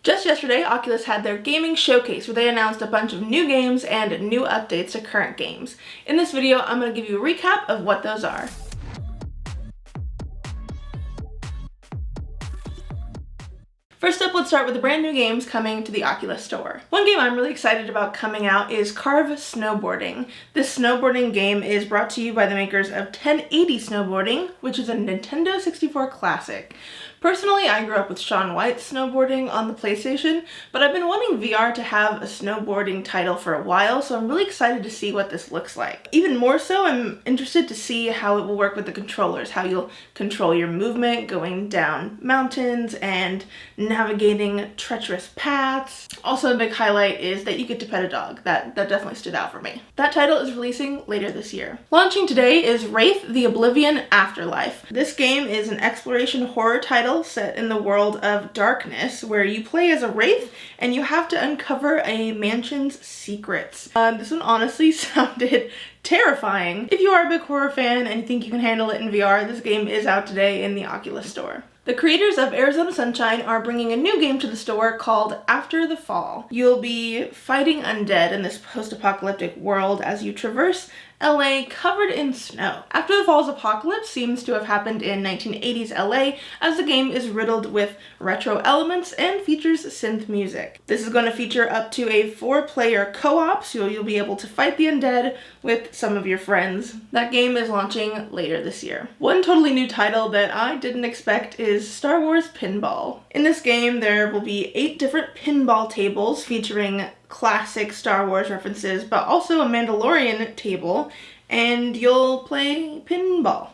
Just yesterday, Oculus had their gaming showcase where they announced a bunch of new games and new updates to current games. In this video, I'm going to give you a recap of what those are. First up, let's start with the brand new games coming to the Oculus store. One game I'm really excited about coming out is Carve Snowboarding. This snowboarding game is brought to you by the makers of 1080 Snowboarding, which is a Nintendo 64 classic. Personally, I grew up with Shaun White's snowboarding on the PlayStation, but I've been wanting VR to have a snowboarding title for a while, so I'm really excited to see what this looks like. Even more so, I'm interested to see how it will work with the controllers, how you'll control your movement going down mountains and navigating treacherous paths. Also, a big highlight is that you get to pet a dog. That definitely stood out for me. That title is releasing later this year. Launching today is Wraith The Oblivion Afterlife. This game is an exploration horror title set in the world of darkness where you play as a wraith and you have to uncover a mansion's secrets. This one honestly sounded terrifying. If you are a big horror fan and you think you can handle it in VR, this game is out today in the Oculus store. The creators of Arizona Sunshine are bringing a new game to the store called After the Fall. You'll be fighting undead in this post-apocalyptic world as you traverse LA covered in snow. After the Fall's apocalypse seems to have happened in 1980s LA, as the game is riddled with retro elements and features synth music. This is going to feature up to a 4-player co-op, so you'll be able to fight the undead with some of your friends. That game is launching later this year. One totally new title that I didn't expect is Star Wars Pinball. In this game, there will be 8 different pinball tables featuring classic Star Wars references, but also a Mandalorian table, and you'll play pinball.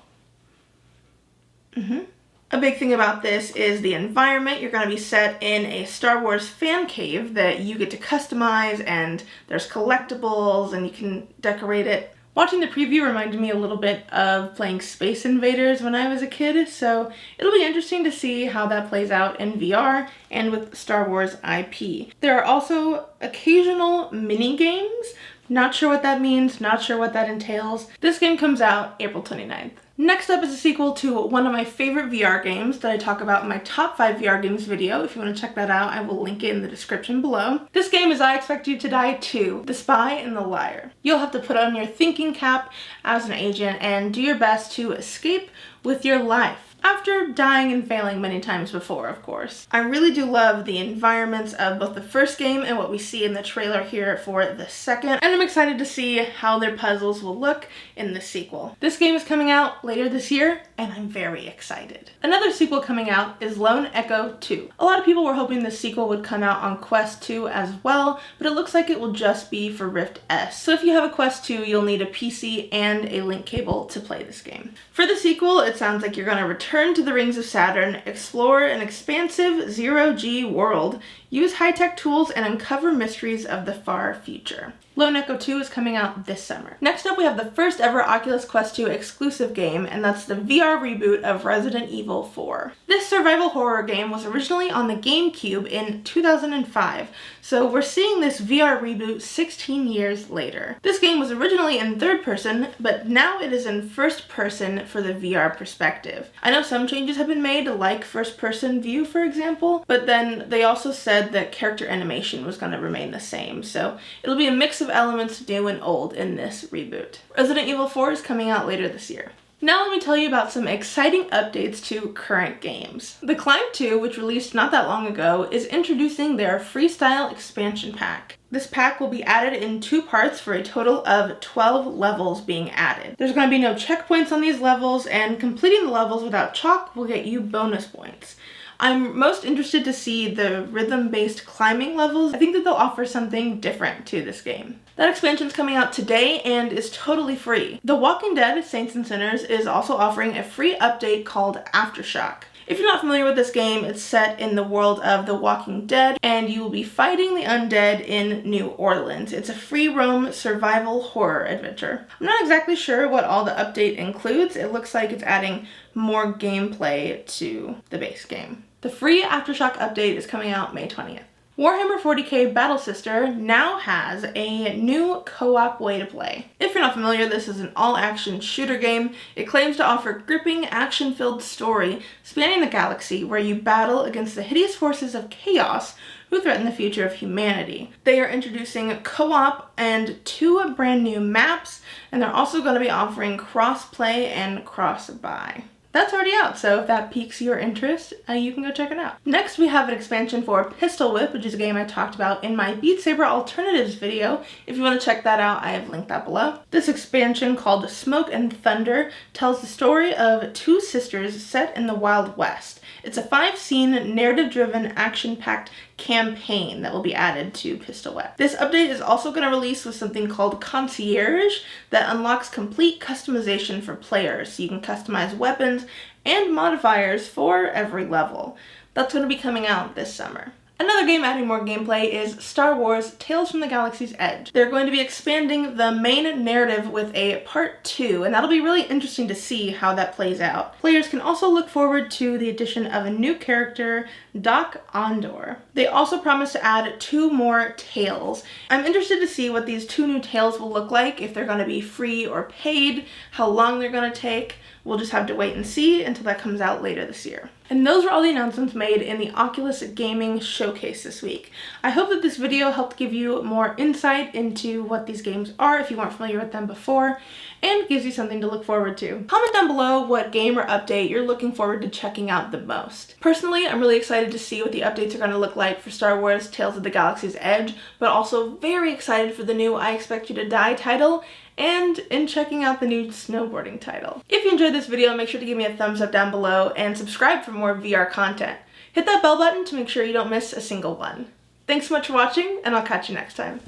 A big thing about this is the environment. You're going to be set in a Star Wars fan cave that you get to customize, and there's collectibles and you can decorate it. Watching the preview reminded me a little bit of playing Space Invaders when I was a kid, so it'll be interesting to see how that plays out in VR and with Star Wars IP. There are also occasional mini games. Not sure what that means, not sure what that entails. This game comes out April 29th. Next up is a sequel to one of my favorite VR games that I talk about in my top 5 VR games video. If you want to check that out, I will link it in the description below. This game is I Expect You to Die 2, The Spy and the Liar. You'll have to put on your thinking cap as an agent and do your best to escape with your life. After dying and failing many times before, of course. I really do love the environments of both the first game and what we see in the trailer here for the second, and I'm excited to see how their puzzles will look in the sequel. This game is coming out later this year, and I'm very excited. Another sequel coming out is Lone Echo 2. A lot of people were hoping the sequel would come out on Quest 2 as well, but it looks like it will just be for Rift S. So if you have a Quest 2, you'll need a PC and a link cable to play this game. For the sequel, it sounds like you're going to return to the rings of Saturn, explore an expansive zero-G world, use high-tech tools, and uncover mysteries of the far future. Lone Echo 2 is coming out this summer. Next up, we have the first ever Oculus Quest 2 exclusive game, and that's the VR reboot of Resident Evil 4. This survival horror game was originally on the GameCube in 2005, so we're seeing this VR reboot 16 years later. This game was originally in third person, but now it is in first person for the VR perspective. I know some changes have been made, like first person view, for example, but then they also said that character animation was going to remain the same, so it'll be a mix of elements new and old in this reboot. Resident Evil 4 is coming out later this year. Now let me tell you about some exciting updates to current games. The Climb 2, which released not that long ago, is introducing their Freestyle expansion pack. This pack will be added in 2 parts for a total of 12 levels being added. There's going to be no checkpoints on these levels, and completing the levels without chalk will get you bonus points. I'm most interested to see the rhythm-based climbing levels. I think that they'll offer something different to this game. That expansion's coming out today and is totally free. The Walking Dead Saints and Sinners is also offering a free update called Aftershock. If you're not familiar with this game, it's set in the world of The Walking Dead, and you will be fighting the undead in New Orleans. It's a free roam survival horror adventure. I'm not exactly sure what all the update includes. It looks like it's adding more gameplay to the base game. The free Aftershock update is coming out May 20th. Warhammer 40k Battle Sister now has a new co-op way to play. If you're not familiar, this is an all-action shooter game. It claims to offer a gripping, action-filled story spanning the galaxy where you battle against the hideous forces of chaos who threaten the future of humanity. They are introducing co-op and 2 brand new maps, and they're also going to be offering cross-play and cross-buy. That's already out, so if that piques your interest, you can go check it out. Next, we have an expansion for Pistol Whip, which is a game I talked about in my Beat Saber Alternatives video. If you want to check that out, I have linked that below. This expansion, called Smoke and Thunder, tells the story of 2 sisters set in the Wild West. It's a 5-scene, narrative-driven, action-packed campaign that will be added to Pistol Whip. This update is also going to release with something called Concierge that unlocks complete customization for players, so you can customize weapons and modifiers for every level. That's going to be coming out this summer. Another game adding more gameplay is Star Wars Tales from the Galaxy's Edge. They're going to be expanding the main narrative with a part 2, and that'll be really interesting to see how that plays out. Players can also look forward to the addition of a new character, Doc Ondor. They also promise to add 2 more tales. I'm interested to see what these 2 new tales will look like, if they're going to be free or paid, how long they're going to take. We'll just have to wait and see until that comes out later this year. And those are all the announcements made in the Oculus Gaming Showcase this week. I hope that this video helped give you more insight into what these games are if you weren't familiar with them before, and gives you something to look forward to. Comment down below what game or update you're looking forward to checking out the most. Personally, I'm really excited to see what the updates are going to look like for Star Wars Tales of the Galaxy's Edge, but also very excited for the new I Expect You to Die title, and in checking out the new snowboarding title. If you enjoyed this video, make sure to give me a thumbs up down below and subscribe for more VR content. Hit that bell button to make sure you don't miss a single one. Thanks so much for watching, and I'll catch you next time.